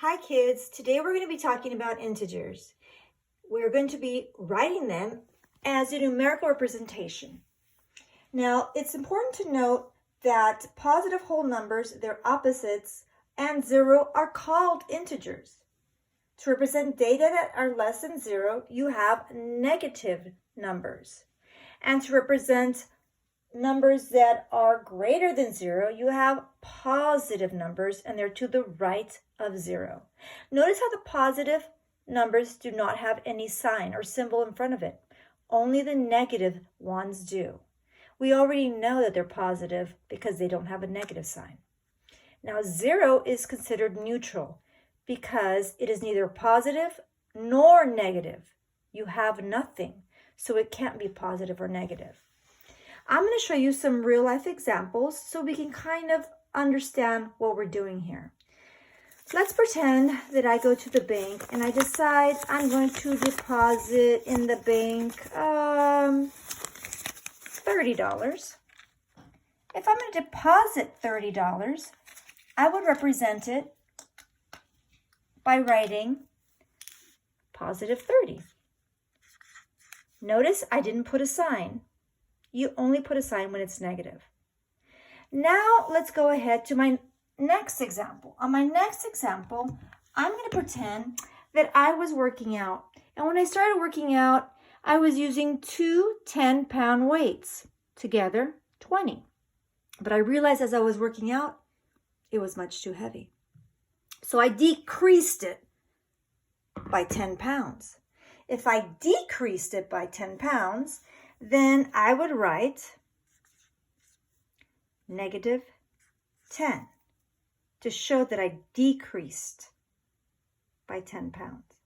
Hi kids, today we're going to be talking about integers. We're going to be writing them as a numerical representation. Now, it's important to note that positive whole numbers, their opposites, and zero are called integers. To represent data that are less than zero, you have negative numbers. And to represent numbers that are greater than zero, you have positive numbers, and they're to the right of zero. Notice how the positive numbers do not have any sign or symbol in front of it. Only the negative ones do. We already know that they're positive because they don't have a negative sign. Now, zero is considered neutral because it is neither positive nor negative. You have nothing, so it can't be positive or negative. I'm going to show you some real life examples so we can kind of understand what we're doing here. Let's pretend that I go to the bank and I decide I'm going to deposit in the bank $30. If I'm going to deposit $30, I would represent it by writing positive 30. Notice I didn't put a sign. You only put a sign when it's negative. Now let's go ahead to my next example. On my next example, I'm going to pretend that I was working out. And when I started working out, I was using two 10-pound weights, together 20. But I realized as I was working out, it was much too heavy. So I decreased it by 10 pounds. If I decreased it by 10 pounds, then I would write negative 10 to show that I decreased by 10 pounds.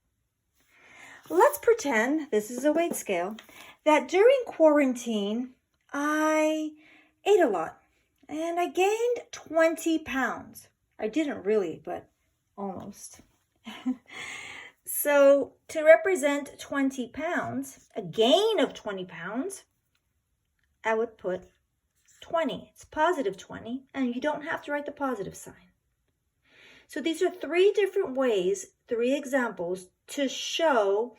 Let's pretend, this is a weight scale, that during quarantine, I ate a lot and I gained 20 pounds. I didn't really, but almost. So to represent 20 pounds, a gain of 20 pounds, I would put 20. It's positive 20, and you don't have to write the positive sign. So these are three different ways, three examples to show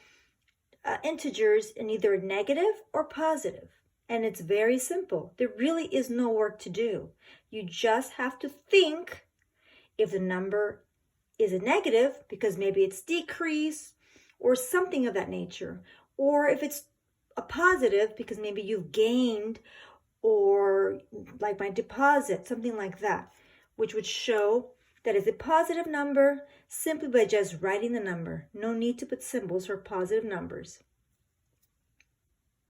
integers in either negative or positive. And it's very simple. There really is no work to do. You just have to think if the number is a negative because maybe it's decrease or something of that nature, or if it's a positive because maybe you've gained, or like my deposit, something like that, which would show that it's a positive number simply by just writing the number. No need to put symbols for positive numbers.